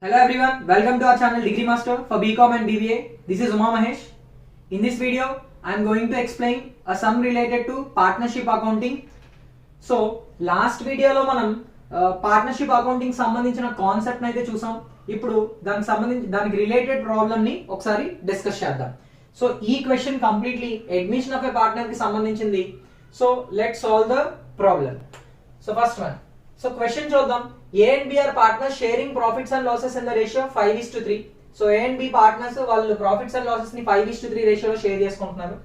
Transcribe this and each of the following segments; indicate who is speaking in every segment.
Speaker 1: Hello everyone, welcome to our channel Degree Master for BCom and BBA. This is Uma Mahesh. In this video, I am going to explain a sum related to partnership accounting. So, last video లో మనం partnership accounting సంబంధించిన concept అయితే చూసాం. ఇప్పుడు దానికి related problem ని ఒకసారి discuss చేద్దాం. సో ఈ question completely admission of a partner కి సంబంధించింది. So let's solve the problem. So first one. So question చూద్దాం. A and B are partners sharing profits and losses in the ratio 5:3. So A and B partners వాళ్ళు profits and losses ని 5:3 రేషియోలో share చేసుకుంటున్నారు.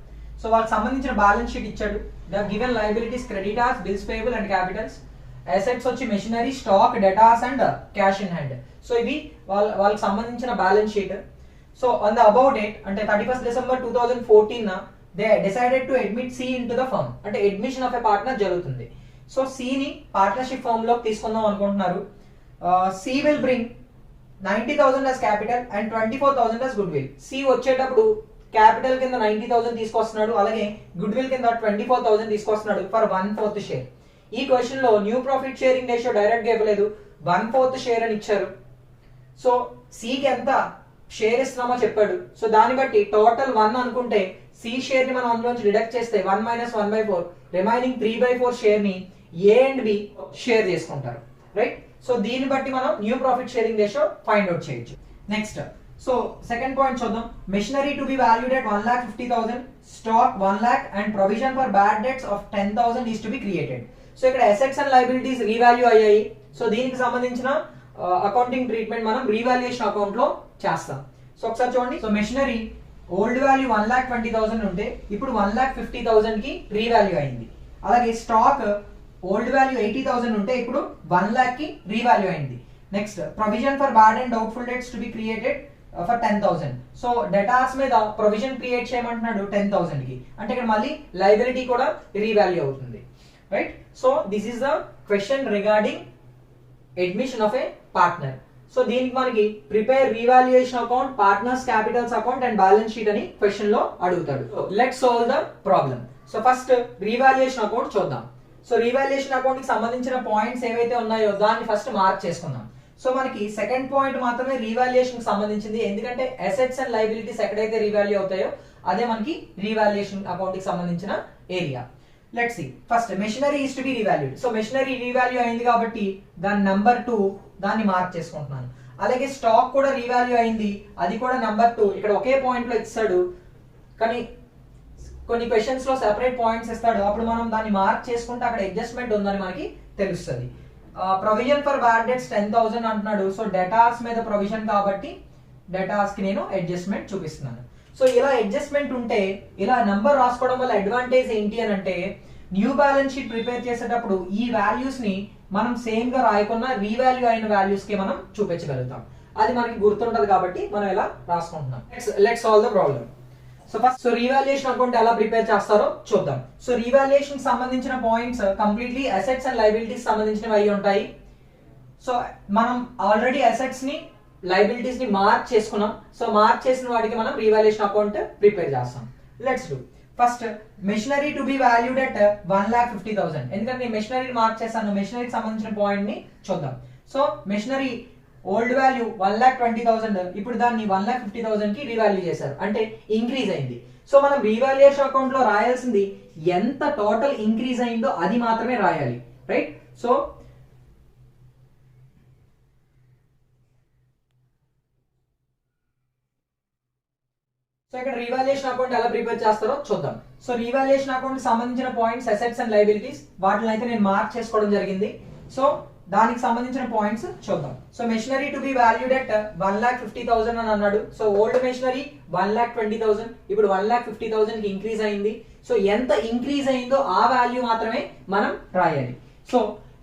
Speaker 1: So వాళ్ళకి సంబంధించిన balance sheet ఇచ్చాడు. The given liabilities creditors, bills payable and capitals. Assets వచ్చి machinery, stock, debtors and cash in hand. So ఇవి వాళ్ళకి సంబంధించిన balance sheet. So on the about date అంటే 31st December 2014 they decided to admit C into the firm. అంటే admission of a partner జరుగుతుంది. So సిని partnership firm లో తీసుకుందాం అనుకుంటున్నారు. C will bring 90,000 as capital and 24,000 as goodwill. C వచ్చేటప్పుడు capital కింద 90,000 తీసుకొస్తున్నాడు, అలాగే గుడ్ విల్ కింద 24,000 తీసుకొస్తున్నాడు ఫర్ 1/4 షేర్. ఈ క్వశ్చన్ లో new profit sharing ratio direct గా ఇవ్వలేదు, 1/4 షేర్ అని ఇచ్చారు. సో సికి ఎంత షేర్ ఇస్తున్నామో చెప్పాడు. సో దాన్ని బట్టి టోటల్ 1 అనుకుంటే సి షేర్ ని మనం అందులోంచి డిడక్ట్ చేస్తే 1 - 1/4 రిమైనింగ్ 3/4 షేర్ ని ఏ అండ్ బి షేర్ చేసుకుంటారు, రైట్? సో దీన్ని బట్టి మనం new profit sharing ratio find out చేయొచ్చు. నెక్స్ట్, సో సెకండ్ పాయింట్ చూద్దాం. Machinery to be valued at 1,50,000, stock 1 lakh and provision for bad debts of 10,000 is to be created. So ఇక్కడ assets and liabilities revalue అయ్యాయి. So దీనికి సంబంధించిన accounting treatment మనం revaluation account లో చేస్తాం. So ఒకసారి చూడండి. సో మెషినరీ ఓల్డ్ వాల్యూ 1,20,000 ఉంటే ఇప్పుడు 1,50,000 కి రీవాల్యూ అయింది. అలాగే స్టాక్ ఓల్డ్ వాల్యూ 80,000 ఉంటే ఇప్పుడు 1 lakh కి రీవాల్యూ అయింది. Next, provision for bad and doubtful debts to be created for 10,000. So debtors మీద ప్రొవిజన్ క్రియేట్ చేయమంటున్నాడు 10,000 కి. అంటే ఇక్కడ మళ్ళీ లయబిలిటీ కూడా రీవాల్యూ అవుతుంది, right? So this is the question regarding admission of a partner. So దీనికి మనకి prepare revaluation account, partners capitals account and balance sheet అని క్వశ్చన్ లో అడుగుతాడు. Let's solve the problem. So first revaluation account చూద్దాం. So revaluation account కి సంబంధించిన points ఏవైతే ఉన్నాయో దాన్ని ఫస్ట్ మార్క్ చేసుకుందాం. సో మనకి సెకండ్ పాయింట్ మాత్రమే రీవాల్యుయేషన్ కి సంబంధించింది, ఎందుకంటే అసెట్స్ అండ్ లయబిలిటీస్ ఎక్కడైతే రీవాల్యూ అవుతాయో అదే మనకి రీవాల్యుయేషన్ అకౌంట్ కి సంబంధించిన ఏరియా. Let's see. First machinery is to be revalued. So machinery revalue అయింది కాబట్టి దాని నంబర్ 2 దాన్ని మార్క్ చేసుకుంటున్నాను. అలాగే స్టాక్ కూడా రీవాల్యూ అయింది, అది కూడా నంబర్ 2. ఇక్కడ ఒకే పాయింట్ లో ఇస్తాడు, కానీ కొన్ని క్వశ్చన్స్ లో సెపరేట్ పాయింట్స్ ఇస్తాడు. అప్పుడు మనం దాన్ని మార్క్ చేసుకుంటే అక్కడ అడ్జస్ట్మెంట్ ఉందని మనకి తెలుస్తుంది. ప్రొవిజన్ ఫర్ బ్యాడ్ డెట్స్ 10,000 అంటున్నాడు. సో డేటాస్ మీద ప్రొవిజన్ కాబట్టి డేటాస్ కి నేను అడ్జస్ట్మెంట్ చూపిస్తున్నాను. సో ఇలా అడ్జస్ట్మెంట్ ఉంటే ఇలా నంబర్ రాసుకోవడం వల్ల అడ్వాంటేజ్ ఏంటి అని అంటే, న్యూ బ్యాలెన్స్ షీట్ ప్రిపేర్ చేసేటప్పుడు ఈ వాల్యూస్ ని మనం సేమ్ గా రాయకుండా రీవాల్యూ అయిన వాల్యూస్ కి మనం చూపించగలుగుతాం. అది మనకి గుర్తుంటది కాబట్టి మనం ఇలా రాసుకుంటున్నాం. Let's solve the problem. So first revaluation account ఎలా ప్రిపేర్ చేస్తారో చూద్దాం. సో రీవాల్యుయేషన్ సంబంధించిన points completely assets and liabilities సంబంధించినవి అయి ఉంటాయి. సో మనం ఆల్రెడీ అసెట్స్ ని లయబిలిటీస్ ని మార్క్ చేసుకున్నాం. సో మార్క్ చేసిన వాటికి మనం రీవాల్యుయేషన్ అకౌంట్ ప్రిపేర్ చేస్తాం. Let's do. First machinery to be valued at 1,50,000. ఎందుకంటే నేను మెషినరీ మార్క్ చేశాను. మెషినరీకి సంబంధించిన పాయింట్ ని చూద్దాం. సో మెషినరీ ఓల్డ్ వాల్యూ 1,20,000, ఇప్పుడు దాన్ని 1,50,000 కి రీవాల్యూ చేశారు, అంటే ఇంక్రీజ్ అయింది. సో మనం రీవాల్యుయేషన్ అకౌంట్ లో రాయాల్సింది ఎంత టోటల్ ఇంక్రీజ్ అయిందో అది మాత్రమే రాయాలి, రైట్? సో ఇక్కడ రీవాల్యుయేషన్ అకౌంట్ ఎలా ప్రిపేర్ చేస్తారో చూద్దాం. సో రీవాల్యుయేషన్ అకౌంట్ కి సంబంధించిన పాయింట్స్ అసెట్స్ అండ్ లయబిలిటీస్ వాటిని అయితే నేను మార్క్ చేసుకోవడం జరిగింది. సో దానికి సంబంధించిన పాయింట్స్ చూద్దాం. So machinery to be valued at 1,50,000 అని అన్నాడు. సో ఓల్డ్ మెషినరీ 1,20,000, ఇప్పుడు 1,50,000 కి ఇంక్రీజ్ అయింది. సో ఎంత ఇంక్రీజ్ అయిందో ఆ వాల్యూ మాత్రమే మనం రాయాలి. సో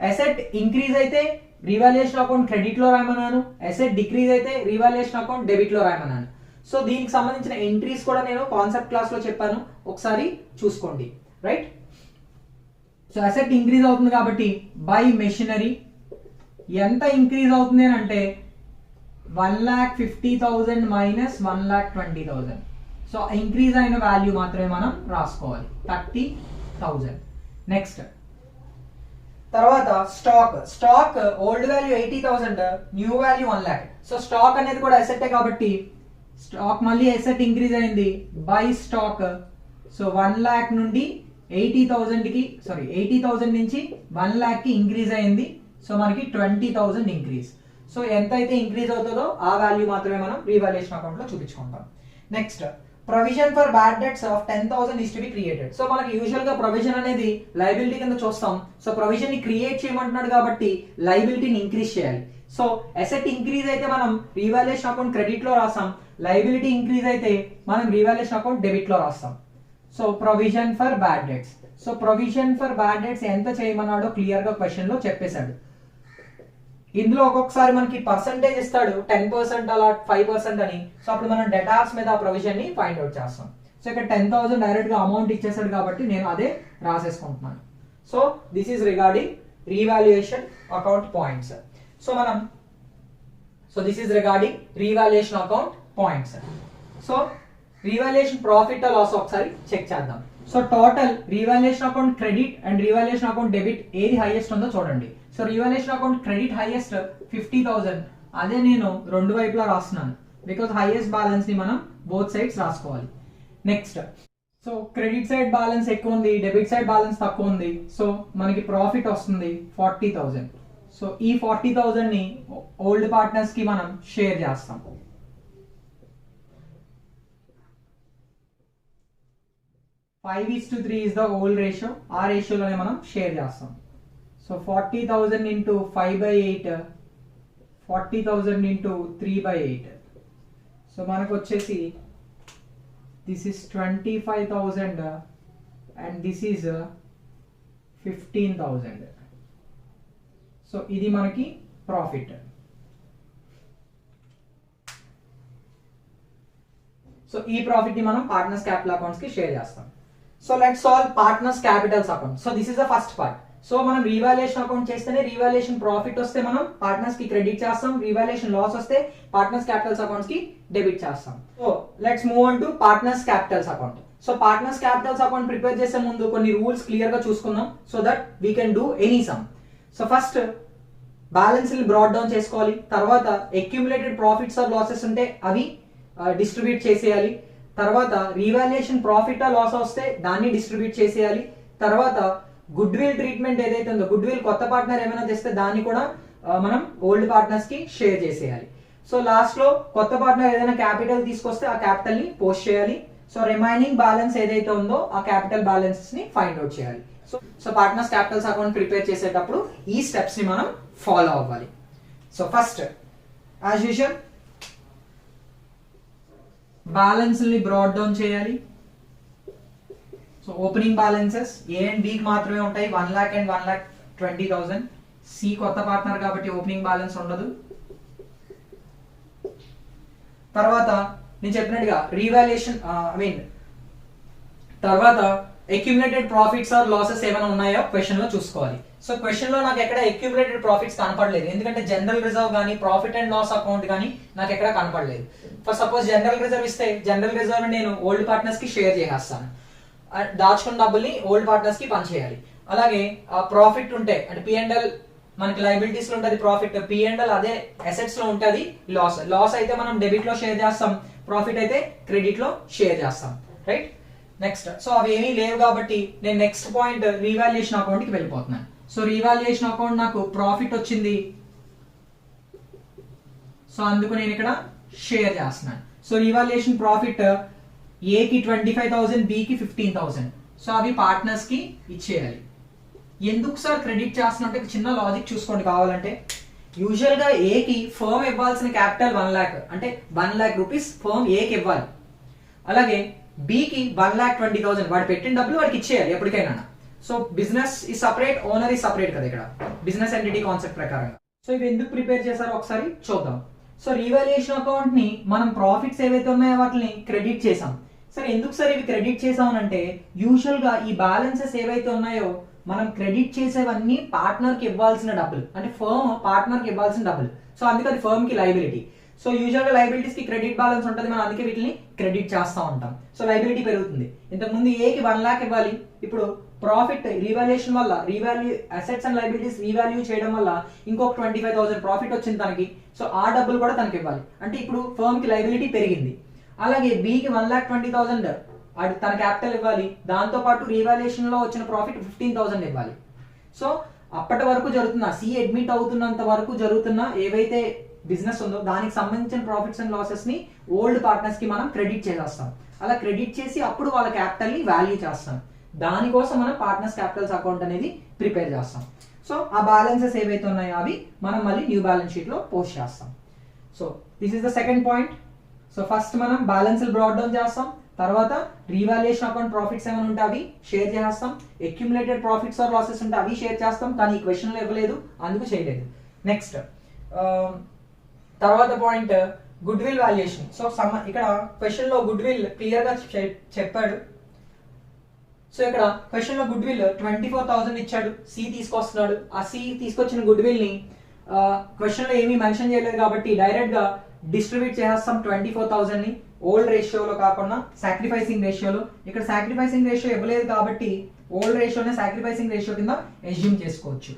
Speaker 1: అసెట్ ఇంక్రీజ్ అయితే రీవాల్యుయేషన్ అకౌంట్ క్రెడిట్ లో రాయమన్నాను, అసెట్ డిక్రీజ్ అయితే రీవాల్యుయేషన్ అకౌంట్ డెబిట్ లో రాయమన్నాను. సో దీనికి సంబంధించిన ఎంట్రీస్ కూడా నేను కాన్సెప్ట్ క్లాస్ లో చెప్పాను, ఒకసారి చూసుకోండి, రైట్? సో అసెట్ ఇంక్రీజ్ అవుతుంది కాబట్టి బై మెషినరీ ఎంత ఇంక్రీజ్ అవుతుంది అని అంటే 1,50,000 మైనస్ 1,20,000. సో ఇంక్రీజ్ అయిన వాల్యూ మాత్రమే మనం రాసుకోవాలి, 30,000. నెక్స్ట్ తర్వాత stock old value 80,000, new value 1 lakh. So stock అనేది కూడా అసెట్ కాబట్టి స్టాక్ మళ్ళీ అసెట్ ఇంక్రీజ్ అయింది బై స్టాక్. సో 1 lakh నుండి 80,000 నుంచి 1 lakh కి ఇంక్రీజ్ అయింది. సో మనకి 20,000 ఇంక్రీజ్. సో ఎంత అయితే ఇంక్రీజ్ అవుతుందో ఆ వాల్యూ మాత్రమే మనం రీవాల్యుయేషన్ అకౌంట్ లో చూపించుకుంటాం. Next provision for bad debts of 10,000 is to be created. So మనకి యూజువల్ గా ప్రొవిజన్ అనేది లయబిలిటీ కింద చూస్తాం. సో ప్రొవిజన్ ని క్రియేట్ చేయమంటున్నాడు కాబట్టి లయబిలిటీని ఇంక్రీజ్ చేయాలి. సో అసెట్ ఇంక్రీజ్ అయితే మనం రీవాల్యుయేషన్ అకౌంట్ క్రెడిట్ లో రాస్తాం, లయబిలిటీ ఇంక్రీజ్ అయితే మనం రీవాల్యుయేషన్ అకౌంట్ డెబిట్ లో రాస్తాం. So provision for bad debts. So provision for bad debts ఎంత చేయమన్నాడో క్లియర్ గా క్వశ్చన్ లో చెప్పేశాడు. ఇందులో ఒక్కొక్కసారి మనకి పర్సంటేజ్ ఇస్తాడు 10% అలా 5% అని. సో అప్పుడు మనం డెటార్స్ మీద ఆ ప్రొవిజన్ ని ఫైండ్ అవుట్ చేస్తాం. సో ఇక్కడ 10,000 డైరెక్ట్ గా అమౌంట్ ఇచ్చేసాడు కాబట్టి నేను అదే రాసేసుకుంటున్నాను. So this is regarding revaluation account points. So this is regarding revaluation account points. So revaluation profit loss ఒకసారి చెక్ చేద్దాం. So total revaluation account credit and revaluation account debit ఏది హైయెస్ట్ ఉందో చూడండి. So revaluation account credit highest 50,000. అదే నేను రెండు వైపులా రాస్తున్నాను బికాస్ హైయెస్ట్ బ్యాలెన్స్ ని మనం బోత్ సైడ్స్ రాసుకోవాలి. Next so credit side balance ఎక్కువ ఉంది, డెబిట్ సైడ్ బ్యాలెన్స్ తక్కువ ఉంది. సో మనకి ప్రాఫిట్ వస్తుంది 40,000. సో ఈ 40,000 ని ఓల్డ్ పార్ట్నర్స్ కి మనం షేర్ చేస్తాం. 5:3 is the old ratio. ఆ రేషియోలోనే మనం షేర్ చేస్తాం. So 40,000 into 5/8, 40,000 into 3/8. సో మనకు వచ్చేసి this is 25,000 and this is 15,000. So ఇది మనకి ప్రాఫిట్. సో ఈ ప్రాఫిట్ ని మనం పార్ట్నర్స్ క్యాపిటల్ అకౌంట్స్ కి షేర్ చేస్తాం. So let's solve partners capitals account. So this is the first part. So మనం రీవాల్యుయేషన్ అకౌంట్ చేస్తేనే రీవాల్యుయేషన్ ప్రాఫిట్ వస్తే మనం పార్ట్నర్స్ కి క్రెడిట్ చేస్తాం, రీవాల్యుయేషన్ లాస్ వస్తే పార్ట్నర్స్ క్యాపిటల్స్ అకౌంట్స్ కి డెబిట్ చేస్తాం. So let's move on to partners capitals account. So partners capitals account prepare చేసే ముందు కొన్ని రూల్స్ క్లియర్ గా చూసుకుందాం so that we can do any some. So first balance ని brought down చేసుకోవాలి. తర్వాత అక్యుములేటెడ్ ప్రాఫిట్స్ ఆర్ లాసెస్ ఉంటే అవి డిస్ట్రిబ్యూట్ చేసేయాలి. తర్వాత రీవాల్యుయేషన్ ప్రాఫిట్ ఆ లాస్ వస్తే దాన్ని డిస్ట్రిబ్యూట్ చేసేయాలి. తర్వాత గుడ్ విల్ ట్రీట్మెంట్ ఏదైతే ఉందో, గుడ్ విల్ కొత్త పార్ట్నర్ ఏమైనా తెస్తే దాన్ని కూడా మనం ఓల్డ్ పార్ట్నర్స్ కి షేర్ చేసేయాలి. సో లాస్ట్ లో కొత్త పార్ట్నర్ ఏదైనా క్యాపిటల్ తీసుకొస్తే ఆ క్యాపిటల్ ని పోస్ట్ చేయాలి. సో రిమైనింగ్ బ్యాలెన్స్ ఏదైతే ఉందో ఆ క్యాపిటల్ బ్యాలెన్సెస్ ని ఫైండ్ అవుట్ చేయాలి. So partners capitals account prepare చేసేటప్పుడు ఈ స్టెప్స్ ని మనం ఫాలో అవ్వాలి. So first as usual balance ని బ్రాడ్ డౌన్ చేయాలి. So opening balances A and B కి మాత్రమే ఉంటాయి, 1 lakh and 1,20,000. సి కొత్త పార్ట్నర్ కాబట్టి ఓపెనింగ్ బ్యాలెన్స్ ఉండదు. తర్వాత నేను చెప్పినట్టుగా రీవాల్యుయేషన్ తర్వాత అక్యుములేటెడ్ ప్రాఫిట్స్ ఆర్ లాసెస్ ఏమైనా ఉన్నాయో క్వశ్చన్ లో చూసుకోవాలి. సో క్వశ్చన్ లో నాకు ఎక్కడ అక్యుములేటెడ్ ప్రాఫిట్స్ కనపడలేదు, ఎందుకంటే జనరల్ రిజర్వ్ కానీ ప్రాఫిట్ అండ్ లాస్ అకౌంట్ కానీ నాకు ఎక్కడ కనపడలేదు. ఫర్ సపోజ్ జనరల్ రిజర్వ్ ఇస్తే జనరల్ రిజర్వ్ నేను ఓల్డ్ పార్ట్నర్స్ కి షేర్ చేసేస్తాను, దాచుకున్న డబ్బుల్ని ఓల్డ్ పార్ట్నర్స్ కి పనిచేయాలి. అలాగే ప్రాఫిట్ ఉంటే అంటే P&L మనకి లయబిలిటీస్ లో ఉంటుంది ప్రాఫిట్, P&L అదే అసెట్స్ లో ఉంటుంది లాస్ అయితే మనం డెబిట్ లో షేర్ చేస్తాం, ప్రాఫిట్ అయితే క్రెడిట్ లో షేర్ చేస్తాం, రైట్. నెక్స్ట్ సో అవి ఏమీ లేవు కాబట్టి నేను నెక్స్ట్ పాయింట్ రీవాల్యుయేషన్ అకౌంట్ కి వెళ్ళిపోతున్నాను. సో రీవాల్యుయేషన్ అకౌంట్ నాకు ప్రాఫిట్ వచ్చింది, సో అందుకు నేను ఇక్కడ షేర్ చేస్తున్నాను. సో రీవాల్యుయేషన్ ప్రాఫిట్ ఏ కి 25,000, బి కి 15,000. సో అవి పార్ట్నర్స్ కి ఇచ్చేయాలి. ఎందుకు సార్ క్రెడిట్ చేస్తున్నట్టు చిన్న లాజిక్ చూసుకోండి కావాలంటే. యూజువల్ గా ఏ కి ఫర్మ్ ఇవ్వాల్సిన క్యాపిటల్ 1 lakh, అంటే 1 lakh రూపీస్ ఫర్మ్ ఏ కి ఇవ్వాలి. అలాగే బి కి 1,20,000 వాడు పెట్టిన డబ్బులు వాడికి ఇచ్చేయాలి ఎప్పటికైనా. సో బిజినెస్ ఈ సపరేట్, ఓనర్ ఈ సపరేట్ కదా ఇక్కడ బిజినెస్ ఎంటిటీ కాన్సెప్ట్ ప్రకారంగా. సో ఇవి ఎందుకు ప్రిపేర్ చేశారో ఒకసారి చూద్దాం. సో రీవాల్యుయేషన్ అకౌంట్ ని మనం ప్రాఫిట్స్ ఏవైతే ఉన్నాయో వాటిని క్రెడిట్ చేసాం. సరే ఎందుకు సార్ ఇవి క్రెడిట్ చేసామనంటే యూజువల్ గా ఈ బ్యాలెన్సెస్ ఏవైతే ఉన్నాయో మనం క్రెడిట్ చేసేవన్నీ పార్ట్నర్ కి ఇవ్వాల్సిన డబ్బులు, అంటే ఫర్మ్ పార్ట్నర్ కి ఇవ్వాల్సిన డబ్బులు. సో అందుకే అది ఫర్మ్ కి లయబిలిటీ. సో యూజువల్ గా లయబిలిటీస్ కి క్రెడిట్ బ్యాలెన్స్ ఉంటుంది, మనం అందుకే వీటిని క్రెడిట్ చేస్తూ ఉంటాం. సో లయబిలిటీ పెరుగుతుంది. ఇంతకు ముందు ఏ కి 1 lakh ఇవ్వాలి, ఇప్పుడు ప్రాఫిట్ రీవాల్యుయేషన్ వల్ల అసెట్స్ అండ్ లైబిలిటీస్ రీవాల్యూ చేయడం వల్ల ఇంకొక 25,000 ప్రాఫిట్ వచ్చింది తనకి. సో ఆ డబ్బులు కూడా తనకి ఇవ్వాలి. అంటే ఇప్పుడు ఫర్మ్ కి లైబిలిటీ పెరిగింది. అలాగే బికి 1,20,000 తన క్యాపిటల్ ఇవ్వాలి. దాంతో పాటు రీవాల్యుయేషన్ లో వచ్చిన ప్రాఫిట్ 15,000 ఇవ్వాలి. సో అప్పటి వరకు జరుగుతున్న సి అడ్మిట్ అవుతున్నంత వరకు జరుగుతున్న ఏవైతే బిజినెస్ ఉందో దానికి సంబంధించిన ప్రాఫిట్స్ అండ్ లాసెస్ ని ఓల్డ్ పార్ట్నర్స్ కి మనం క్రెడిట్ చేసేస్తాం. అలా క్రెడిట్ చేసి అప్పుడు వాళ్ళ క్యాపిటల్ ని వాల్యూ చేస్తాం. దానికోసం మనం పార్ట్నర్స్ క్యాపిటల్స్ అకౌంట్ అనేది ప్రిపేర్ చేస్తాం. సో ఆ బ్యాలెన్సెస్ ఏవైతే ఉన్నాయో అవి మనం మళ్ళీ న్యూ బ్యాలెన్స్ షీట్ లో పోస్ట్ చేస్తాం. So this is the second point. So first మనం బ్యాలెన్స్ బ్రాట్ డౌన్ చేస్తాం. తర్వాత రీవాల్యుయేషన్ అకౌంట్ ప్రాఫిట్స్ ఏమైనా ఉంటే అవి షేర్ చేస్తాం. అక్యుములేటెడ్ ప్రాఫిట్స్ ఆర్ లాసెస్ ఉంటే అవి షేర్ చేస్తాం. కానీ ఈ క్వశ్చన్ లో ఇవ్వలేదు, అందుకు చేయలేదు. నెక్స్ట్ తర్వాత point good will valuation. So ఇక్కడ క్వశ్చన్ లో గుడ్ విల్ క్లియర్ గా చెప్పాడు. సో ఇక్కడ క్వశ్చన్ లో గుడ్ విల్ 24,000 ఇచ్చాడు, సి తీసుకొస్తున్నాడు. ఆ సి తీసుకొచ్చిన గుడ్ విల్ ని క్వశ్చన్ లో ఏమీ మెన్షన్ చేయలేదు కాబట్టి డైరెక్ట్ గా డిస్ట్రిబ్యూట్ చేస్తాం 24,000 ని. ఓల్డ్ రేషియోలో కాకుండా సాక్రిఫైసింగ్ రేషియోలో. ఇక్కడ సాక్రిఫైసింగ్ రేషియో ఇవ్వలేదు కాబట్టి ఓల్డ్ రేషియోనే సాక్రిఫైసింగ్ రేషియో కింద ఎస్యూమ్ చేసుకోవచ్చు.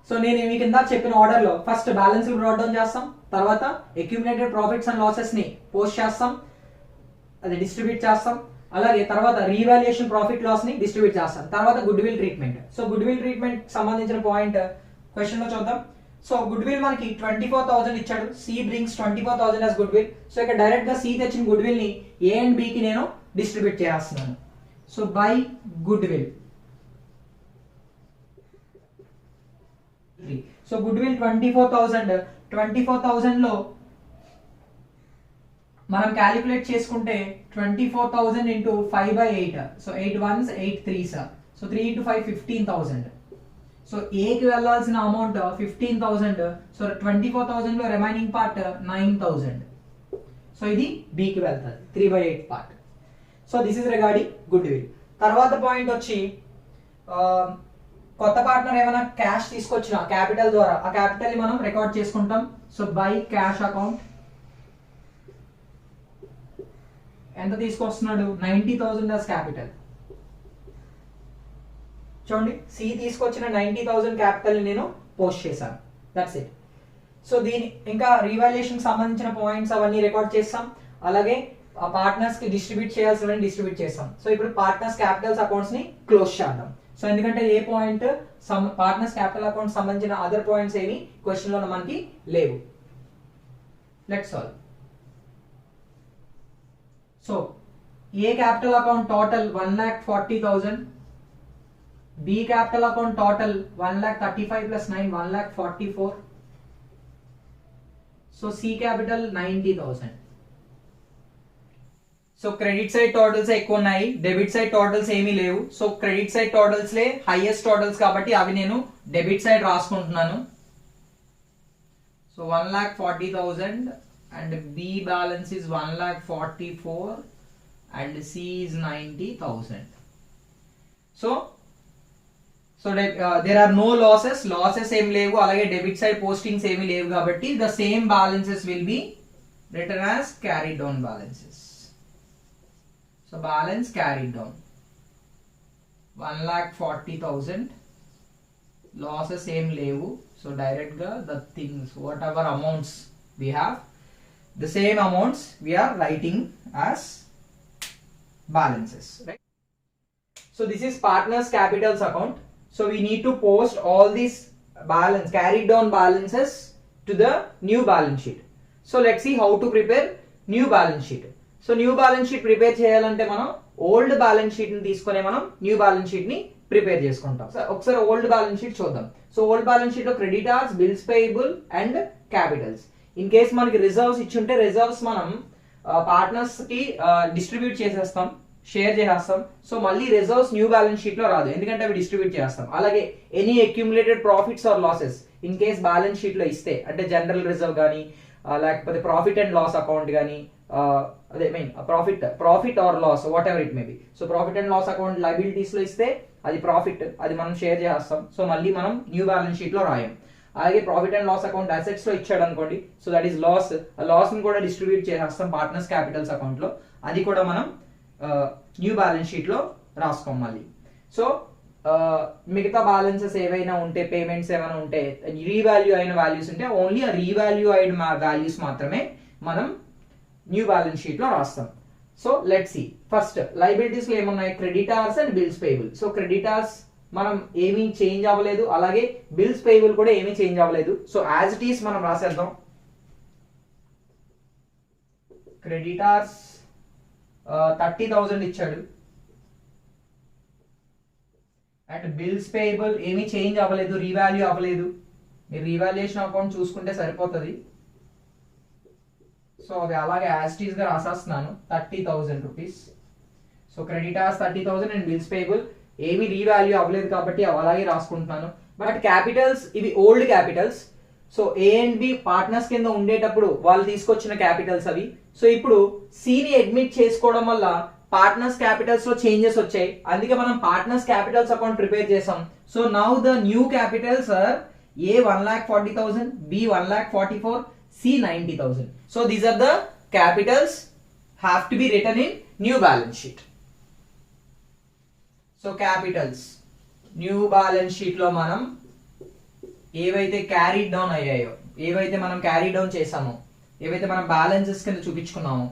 Speaker 1: సో నేను మీ కింద చెప్పిన ఆర్డర్ లో ఫస్ట్ బ్యాలెన్స్ బ్రాట్ డౌన్ చేస్తాం, తర్వాత అక్యుములేటెడ్ ప్రాఫిట్స్ అండ్ లాసెస్ ని పోస్ట్ చేస్తాం, అది డిస్ట్రిబ్యూట్ చేస్తాం. అలాగే తర్వాత రీవాల్యుయేషన్ ప్రాఫిట్ లాస్ ని డిస్ట్రిబ్యూట్ చేస్తాం. తర్వాత goodwill treatment. So goodwill treatment సంబంధించిన పాయింట్ క్వశ్చన్ లో చూద్దాం. సో గుడ్ విల్ మనకి 24,000 ఇచ్చాడు, C brings 24,000 as goodwill. So ఇక్కడ డైరెక్ట్ గా సి తెచ్చిన గుడ్ విల్ ని ఏ అండ్ బి కి నేను డిస్ట్రిబ్యూట్ చేస్తున్నాను. So by goodwill. So good will 24,000 లో మనం క్యాలిక్యులేట్ చేసుకుంటే 24,000 into 5/8. So 8 1s 8 3s. So 3 into 5 15,000. So ఏకి వెళ్ళాల్సిన అమౌంట్ 15,000. సో 24,000 లో రిమైనింగ్ పార్ట్ 9,000. సో ఇది బికి వెళ్తుంది 3/8 part. So this is regarding good will. తర్వాత పాయింట్ వచ్చి కొత్త పార్ట్నర్ ఏమైనా క్యాష్ తీసుకొచ్చిన క్యాపిటల్ ద్వారా ఆ క్యాపిటల్ ని మనం రికార్డ్ చేసుకుంటాం. సో బై క్యాష్ అకౌంట్ ఎంత తీసుకొస్తున్నాడు 90,000 as క్యాపిటల్. చూడండి సి తీసుకొచ్చిన 90,000 క్యాపిటల్ నేను పోస్ట్ చేశాను. That's it. సో దీని ఇంకా రీవాల్యుయేషన్ సంబంధించిన పాయింట్స్ అవన్నీ రికార్డ్ చేస్తాం. అలాగే ఆ పార్ట్నర్స్ కి డిస్ట్రిబ్యూట్ చేయాల్సినవన్నీ డిస్ట్రిబ్యూట్ చేస్తాం. సో ఇప్పుడు పార్ట్నర్స్ క్యాపిటల్స్ అకౌంట్స్ ని క్లోజ్ చేద్దాం. సో ఎందుకంటే ఏ పాయింట్ పార్ట్నర్స్ క్యాపిటల్ అకౌంట్ సంబంధించిన అదర్ పాయింట్స్ ఏమి క్వశ్చన్ లో మనకి లేవు. Let's solve. So A capital account total 1,40,000, B capital account total 1,35 plus 9 1,44. So C capital 90,000. So credit side totals ఎక్కువ ఉన్నాయి, డెబిట్ సైడ్ టోటల్స్ ఏమీ లేవు. సో క్రెడిట్ సైడ్ టోటల్స్ లే హైయెస్ట్ టోటల్స్ కాబట్టి అవి నేను డెబిట్ సైడ్ రాసుకుంటున్నాను. So 1,40,000 and B balance is 1,44 and C is 90,000. So there are no losses ఏమి లేవు, అలాగే డెబిట్ సైడ్ పోస్టింగ్స్ ఏమి లేవు కాబట్టి the same balances will be written as carried down balances. So balance carried down 1,40,000, losses ఏమి లేవు. So direct గా the things whatever amounts we have, the same amounts we are writing as balances, right? So this is partners capitals account. So we need to post all these balance carried down balances to the new balance sheet. So let's see how to prepare new balance sheet. So new balance sheet prepare చేయాలంటే మనం old balance sheet ని తీసుకొని మనం new balance sheet ని prepare చేసుకుంటాం. ఒకసారి old balance sheet చూద్దాం. So old balance sheet లో creditors, bills payable and Capitals. In case మనకి రిజర్వ్స్ ఇచ్చుంటే రిజర్వ్స్ మనం పార్ట్నర్స్ కి డిస్ట్రిబ్యూట్ చేసేస్తాం, షేర్ చేసేస్తాం. సో మళ్ళీ రిజర్వ్స్ న్యూ బ్యాలెన్స్ షీట్ లో రాదు, ఎందుకంటే అవి డిస్ట్రిబ్యూట్ చేస్తాం. అలాగే any accumulated profits are losses in case balance sheet లో ఇస్తే, అంటే జనరల్ రిజర్వ్ కానీ లేకపోతే ప్రాఫిట్ అండ్ లాస్ అకౌంట్ కానీ అదే mean profit or loss whatever it may be. So profit and loss account liabilities లో ఇస్తే అది ప్రాఫిట్, అది మనం షేర్ చేస్తాం. సో మళ్ళీ మనం న్యూ బ్యాలెన్స్ షీట్ లో రాయం. అలాగే profit and loss account assets లో ఇచ్చాడు అనుకోండి, సో దట్ ఈస్ లాస్. ఆ లాస్ ని కూడా డిస్ట్రిబ్యూట్ చేసేస్తాం పార్ట్నర్స్ క్యాపిటల్స్ అకౌంట్ లో, అది కూడా మనం న్యూ బ్యాలెన్స్ షీట్ లో రాసుకోం మళ్ళీ. సో మిగతా బ్యాలెన్సెస్ ఏవైనా ఉంటే, పేమెంట్స్ ఏమైనా ఉంటే, రీవాల్యూ అయిన వాల్యూస్ ఉంటే ఓన్లీ ఆ రీవాల్యూ అయిన వాల్యూస్ మాత్రమే మనం న్యూ బ్యాలెన్స్ షీట్ లో రాస్తాం. So let's see first liabilities లో ఏమున్నాయి, creditors and bills payable. So creditors మనం ఏమీ చేంజ్ అవ్వలేదు, అలాగే బిల్స్ పేయబుల్ కూడా ఏమీ చేంజ్ అవ్వలేదు. సో యాజ్ ఇట్ ఈస్ మనం రాసేద్దాం. క్రెడిటార్స్ 30,000 ఇచ్చాడు అండ్ బిల్స్ పేయబుల్ ఏమీ చేంజ్ అవ్వలేదు, రీవాల్యూ అవ్వలేదు. మీరు రీవాల్యుయేషన్ అకౌంట్ చూసుకుంటే సరిపోతుంది. సో అది అలాగే యాజ్ ఇట్ ఈస్ గా రాసేస్తున్నాను 30,000 rupees. So creditors 30,000 and bills payable ఏమి రీవాల్యూ అవ్వలేదు కాబట్టి అవి అలాగే రాసుకుంటున్నాను. బట్ క్యాపిటల్స్ ఇవి old capitals. So A and B partners కింద ఉండేటప్పుడు వాళ్ళు తీసుకొచ్చిన క్యాపిటల్స్ అవి. సో ఇప్పుడు సిని అడ్మిట్ చేసుకోవడం వల్ల పార్ట్నర్స్ క్యాపిటల్స్ లో చేంజెస్ వచ్చాయి, అందుకే మనం పార్ట్నర్స్ క్యాపిటల్స్ అకౌంట్ ప్రిపేర్ చేసాం. So now the new capitals are A 1,40,000, B 1,44,000, C 90,000. So these are the capitals have to be written in new balance sheet. So Capitals new balance sheet లో మనం ఏవైతే carry down అయ్యాయో, ఏవైతే మనం carry down చేసామో, ఏవైతే మనం balances కింద చూపించుకున్నామో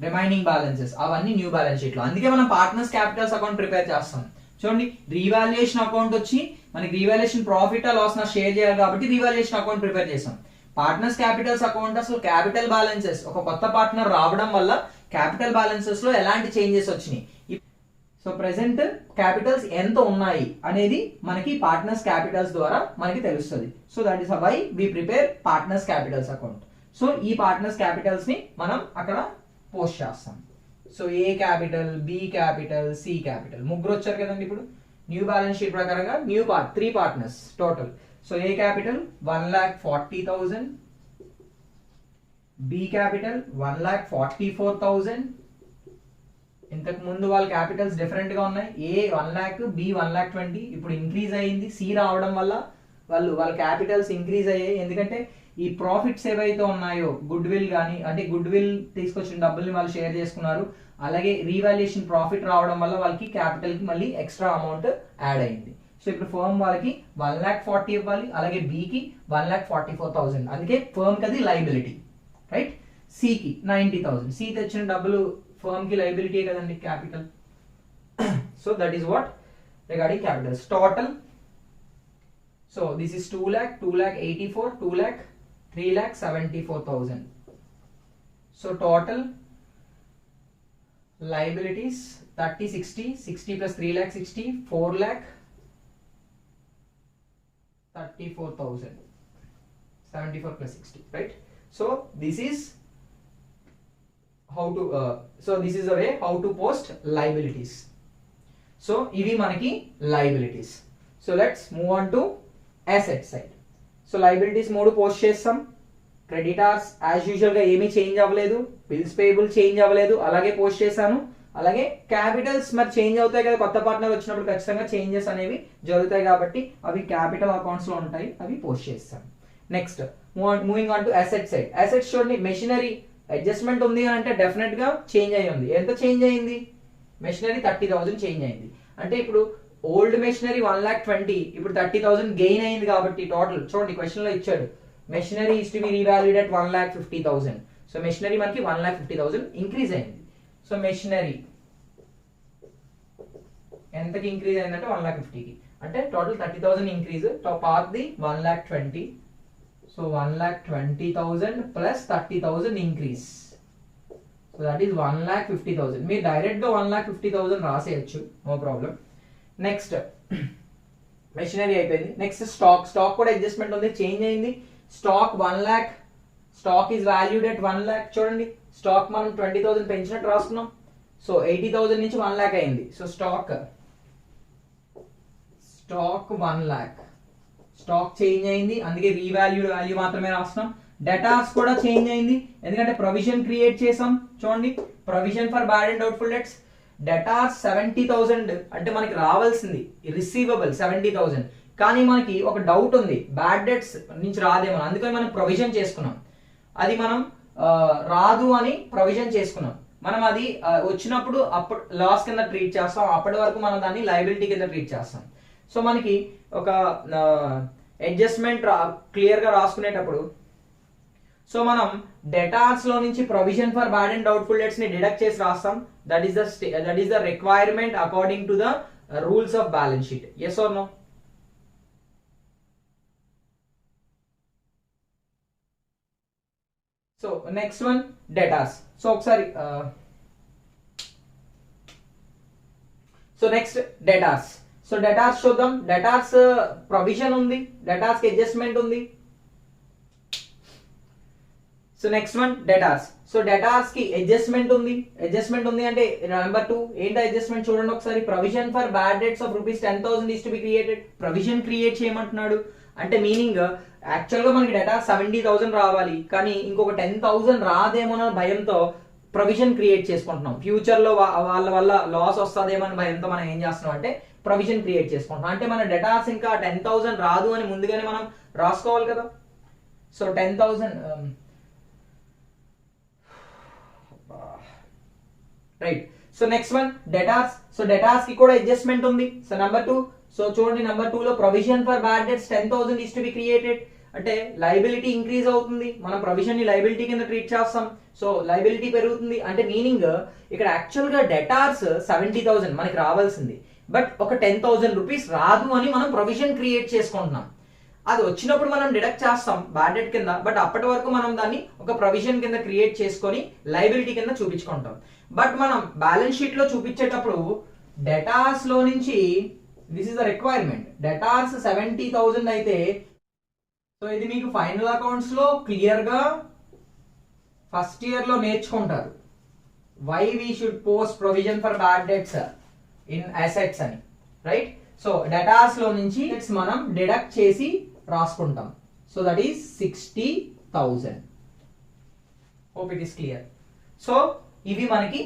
Speaker 1: రిమైనింగ్ బ్యాలెన్సెస్ అవన్నీ న్యూ బ్యాలెన్స్ షీట్ లో. అందుకే మనం పార్ట్నర్స్ క్యాపిటల్స్ అకౌంట్ ప్రిపేర్ చేస్తాం. చూడండి రీవాల్యుయేషన్ అకౌంట్ వచ్చి మనకి రీవాల్యుయేషన్ ప్రాఫిట్ లాస్ నా షేర్ చేయాలి కాబట్టి రీవాల్యుయేషన్ అకౌంట్ ప్రిపేర్ చేసాం. పార్ట్నర్స్ క్యాపిటల్స్ అకౌంట్ అసలు క్యాపిటల్ బ్యాలెన్సెస్ ఒక కొత్త పార్ట్నర్ రావడం వల్ల క్యాపిటల్ బ్యాలెన్సెస్ లో ఎలాంటి చేంజెస్ వచ్చినాయి, సో ప్రెసెంట్ క్యాపిటల్స్ ఎంత ఉన్నాయి అనేది మనకి పార్ట్నర్స్ క్యాపిటల్స్ ద్వారా మనకి తెలుస్తుంది. So that is why we prepare partners capitals account. So ఈ పార్ట్నర్స్ క్యాపిటల్స్ ని మనం అక్కడ పోస్ట్ చేస్తాం. So A capital, B capital, C capital ముగ్గురు వచ్చారు కదండి. ఇప్పుడు న్యూ బ్యాలెన్స్ షీట్ ప్రకారంగా new 3 partners total. So A capital 1,40,000, B capital 1,44,000. ఇంతకు ముందు వాళ్ళ క్యాపిటల్స్ డిఫరెంట్ గా ఉన్నాయి. A 1,00,000, B 1,20,000. ఇప్పుడు ఇంక్రీజ్ అయ్యింది సి రావడం వల్ల వాళ్ళ క్యాపిటల్స్ ఇంక్రీజ్ అయ్యాయి. ఎందుకంటే ఈ ప్రాఫిట్స్ ఏవైతే ఉన్నాయో గుడ్ విల్ కానీ, అంటే గుడ్ విల్ తీసుకొచ్చిన డబ్బుల్ని వాళ్ళు షేర్ చేసుకున్నారు, అలాగే రీవాల్యుయేషన్ ప్రాఫిట్ రావడం వల్ల వాళ్ళకి క్యాపిటల్ కి మళ్ళీ ఎక్స్ట్రా అమౌంట్ యాడ్ అయింది. సో ఇప్పుడు ఫర్మ్ వాళ్ళకి 1,40,000 ఇవ్వాలి, అలాగే బికి 1,44,000. అందుకే ఫర్మ్ కది లైబిలిటీ, రైట్. సికి 90,000. సి తెచ్చిన డబ్బులు ఫర్మ్ కి లైబిలిటీ కదండి, capital. So that is what regarding Capitals total. So this is 2,00,000, 2,84,000, 2,00,000, 3,74,000. So total liabilities 30, 60, 60 plus 3,60,000, 4,34,000, 74 plus 60, right? So this is how to this is the way how to post liabilities. So ivi manaki liabilities. So let's move on to asset side. So liabilities modu post chestam. Creditors as usual గా ఏమీ change అవ్వలేదు, bills payable change అవ్వలేదు, అలాగే post చేశాను. అలాగే Capitals మరి change అవుతాయి కదా, కొత్త పార్ట్నర్ వచ్చినప్పుడు ఖచ్చితంగా చేంజెస్ అనేవి జరుగుతాయి కాబట్టి అవి క్యాపిటల్ అకౌంట్స్ లో ఉంటాయి, అవి పోస్ట్ చేస్తాను. Next moving on to asset side. Assets చూడండి, మెషినరీ అడ్జస్ట్మెంట్ ఉంది అని అంటే డెఫినెట్ గా చేంజ్ అయ్యి ఉంది. ఎంత చేంజ్ అయింది? మెషినరీ 30,000 చేంజ్ అయింది. అంటే ఇప్పుడు ఓల్డ్ మెషినరీ 1,20,000, ఇప్పుడు 30,000 గెయిన్ అయింది కాబట్టి టోటల్ చూడండి క్వశ్చన్ లో ఇచ్చాడు machinery is to be revalued at 1,50,000. So machinery మనకి 1,50,000 ఇంక్రీజ్ అయింది. సో మెషినరీ ఎంతకి ఇంక్రీజ్ అయిందంటే 1,50,000కి, అంటే total 30,000 increase. Top of the 1,20,000. So 1,20,000 plus 30,000 increase. So that is 1,50,000. మీరు డైరెక్ట్ గా 1,50,000 రాసేయచ్చు, నో ప్రాబ్లం. నెక్స్ట్ మెషినరీ అయిపోయింది. నెక్స్ట్ స్టాక్ కూడా అడ్జస్ట్మెంట్ ఉంది, చేంజ్ అయింది. Stock 1,00,000, stock is valued at 1,00,000. చూడండి స్టాక్ మనం 20,000 పెంచినట్టు రాసుకున్నాం. సో 80,000 నుంచి 1,00,000 అయింది. సో స్టాక్ 1,00,000, స్టాక్ చేంజ్ అయింది, అందుకే రీవాల్యూడ్ వాల్యూ మాత్రమే రాస్తున్నాం. డెటార్స్ కూడా చేంజ్ అయింది, ఎందుకంటే ప్రొవిజన్ క్రియేట్ చేసాం. చూడండి provision for bad and doubtful debts. Debtors 70,000 అంటే మనకి రావాల్సింది రిసీవబుల్ 70,000, కానీ మనకి ఒక డౌట్ ఉంది బ్యాడ్ డెట్స్ నుంచి రాదేమో, అందుకని మనం ప్రొవిజన్ చేసుకున్నాం. అది మనం రాదు అని ప్రొవిజన్ చేసుకున్నాం. మనం అది వచ్చినప్పుడు అప్పుడు లాస్ కింద ట్రీట్ చేస్తాం, అప్పటి వరకు మనం దాన్ని లయబిలిటీ కింద ట్రీట్ చేస్తాం. సో మనకి ఒక అడ్జస్ట్మెంట్ క్లియర్ గా రాసుకునేటప్పుడు సో మనం డెటార్స్ లో నుంచి provision for bad and doubtful debts ని డిడక్ట్ చేసి రాస్తాం. That is the requirement according to the rules of balance sheet. Yes or no? So next one debtors. So ఒకసారి so next debtors. So debtors చూద్దాం. Debtors provision ఉంది, debtors కి adjustment ఉంది. So next one debtors. So debtors కి adjustment ఉంది అంటే number 2 ఏంటి adjustment చూడండి ఒకసారి. Provision for bad debts of ₹10,000 is to be created. Provision create చేయమంటున్నాడు అంటే మీనింగ్ యాక్చువల్ గా మనకి డేటా 70,000 రావాలి, కానీ ఇంకొక 10,000 రాదేమో భయంతో ప్రొవిజన్ క్రియేట్ చేసుకుంటున్నాం. ఫ్యూచర్ లో వాళ్ళ వల్ల లాస్ వస్తుందేమో అని భయంతో మనం ఏం చేస్తున్నాం అంటే ప్రొవిజన్ క్రియేట్ చేసుకుంటున్నాం. అంటే మన డేటాస్ ఇంకా 10,000 రాదు అని ముందుగానే మనం రాసుకోవాలి కదా. So 10,000 right. So next one debtors. So debtors కి కూడా అడ్జస్ట్మెంట్ ఉంది. So number 2. సో చూడండి నెంబర్ 2 లో provision for bad debts 10,000 is to be created. అంటే లయబిలిటీ ఇంక్రీజ్ అవుతుంది, మనం ప్రొవిజన్ ని లయబిలిటీ కింద ట్రీట్ చేస్తాం. సో లయబిలిటీ పెరుగుతుంది అంటే మీనింగ్ ఇక్కడ యాక్చువల్ గా డెటార్స్ 70,000 మనకి రావాల్సింది, బట్ ఒక 10,000 రూపీస్ రాదు అని మనం ప్రొవిజన్ క్రియేట్ చేసుకుంటున్నాం. అది వచ్చినప్పుడు మనం డిడక్ట్ చేస్తాం బ్యాడ్ డెట్ కింద, బట్ అప్పటి వరకు మనం దాన్ని ఒక ప్రొవిజన్ కింద క్రియేట్ చేసుకొని లయబిలిటీ కింద చూపించుకుంటాం. బట్ మనం బ్యాలెన్స్ షీట్ లో చూపించేటప్పుడు డెటార్స్ లో నుంచి this is the requirement. Debtors 70,000 అయితే సో ఇది మీకు ఫైనల్ అకౌంట్స్ లో క్లియర్ గా ఫస్ట్ ఇయర్ లో నేర్చుకుంటారు. Why we should post provision for bad debts in assets అని, రైట్. సో డెటార్స్ లో నుంచి మనం డిడక్ట్ చేసి రాసుకుంటాం. So that is 60,000. Hope it is clear. So ఇవి మనకి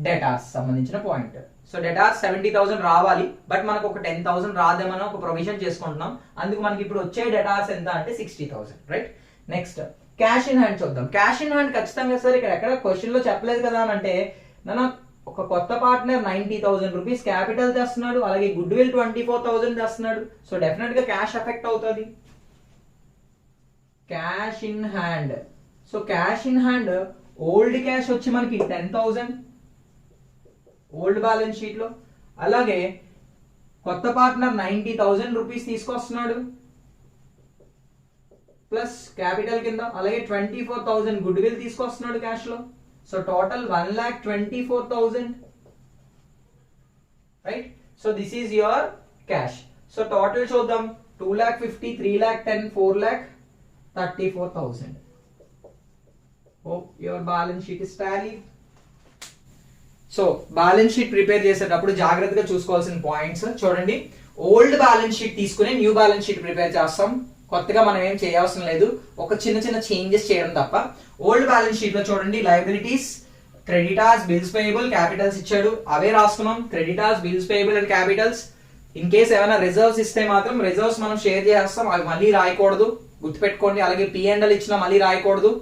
Speaker 1: డెటార్స్ సంబంధించిన పాయింట్. సో డెటార్స్ 70,000 రావాలి, బట్ మనకు ఒక 10,000 రాదేమని ఒక ప్రొవిజన్ చేసుకుంటున్నాం. అందుకు మనకి ఇప్పుడు వచ్చే డెటార్స్ ఎంత అంటే 60,000, right. Next cash in hand చూద్దాం. క్యాష్ ఇన్ హ్యాండ్ ఖచ్చితంగా సార్ ఇక్కడ ఎక్కడ క్వశ్చన్ లో చెప్పలేదు కదా అని అంటే, నన్ను ఒక కొత్త పార్ట్నర్ 90,000 రూపీస్ క్యాపిటల్ తెస్తున్నాడు, అలాగే గుడ్ విల్ 24,000 తెస్తున్నాడు. సో డెఫినెట్ గా క్యాష్ ఎఫెక్ట్ అవుతుంది. Cash in hand. So cash in hand old cash వచ్చి మనకి 10,000 ఓల్డ్ బ్యాలెన్స్ షీట్ లో, అలాగే కొత్త పార్ట్నర్ 90,000 రూపీస్ తీసుకొస్తున్నాడు ప్లస్ క్యాపిటల్ కింద, అలాగే 24,000 గుడ్ విల్ తీసుకొస్తున్నాడు క్యాష్ లో. So total 1,24,000, right. So this is your cash. So total చూద్దాం. 2,50,000, 3,10,000, 4,34,000. Hope your balance sheet is tallied. So balance sheet prepare చేసేటప్పుడు జాగ్రత్తగా చూసుకోవాల్సిన పాయింట్స్ చూడండి. ఓల్డ్ బ్యాలెన్స్ షీట్ తీసుకుని న్యూ బ్యాలెన్స్ షీట్ ప్రిపేర్ చేస్తాం. కొత్తగా మనం ఏం చేయాల్సిన లేదు, ఒక చిన్న చిన్న చేంజెస్ చేయడం తప్ప. ఓల్డ్ బ్యాలెన్స్ షీట్ లో చూడండి liabilities, creditors, bills payable, Capitals ఇచ్చాడు, అవే రాసుకున్నాం. Creditors, bills payable and Capitals. In case ఏమైనా రిజర్వ్స్ ఇస్తే మాత్రం రిజర్వ్స్ మనం షేర్ చేస్తాం, అవి మళ్ళీ రాయకూడదు, గుర్తుపెట్టుకోండి. అలాగే P&L ఇచ్చినా మళ్ళీ రాయకూడదు.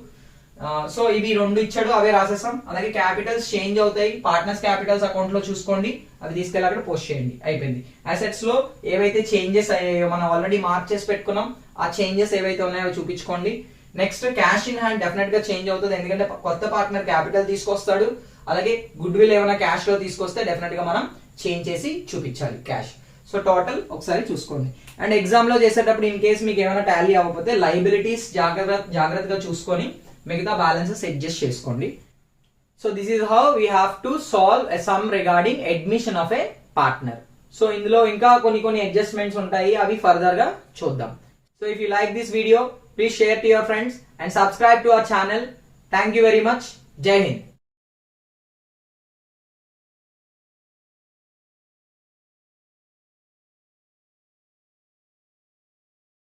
Speaker 1: సో ఇవి 2 ఇచ్చాడు, అవే రాసేస్తాం. అలాగే క్యాపిటల్స్ చేంజ్ అవుతాయి, పార్ట్నర్స్ క్యాపిటల్స్ అకౌంట్ లో చూసుకోండి, అవి తీసుకెళ్ళి అక్కడ పోస్ట్ చేయండి, అయిపోయింది. అసెట్స్ లో ఏవైతే చేంజెస్ అయ్యాయో మనం ఆల్రెడీ మార్క్ చేసి పెట్టుకున్నాం, ఆ చేంజెస్ ఏవైతే ఉన్నాయో చూపించుకోండి. Next cash in hand definite గా చేంజ్ అవుతుంది, ఎందుకంటే కొత్త పార్ట్నర్ క్యాపిటల్ తీసుకొస్తాడు, అలాగే గుడ్ విల్ ఏమైనా క్యాష్ లో తీసుకొస్తే డెఫినెట్ గా మనం చేంజ్ చేసి చూపించాలి క్యాష్. సో టోటల్ ఒకసారి చూసుకోండి. అండ్ ఎగ్జామ్ లో చేసేటప్పుడు ఇన్ కేస్ మీకు ఏమైనా టాలీ అవ్వకపోతే లయబిలిటీస్ జాగ్రత్తగా చూసుకొని మిగతా బ్యాలెన్సెస్ అడ్జస్ట్ చేసుకోండి. So this is how we have to solve a some regarding admission of a partner. So ఇందులో ఇంకా కొన్ని అడ్జస్ట్మెంట్స్ ఉంటాయి, అవి ఫర్దర్ గా చూద్దాం. So if you like this video, please share to your friends and subscribe to our channel. Thank you very much. జై హింద్.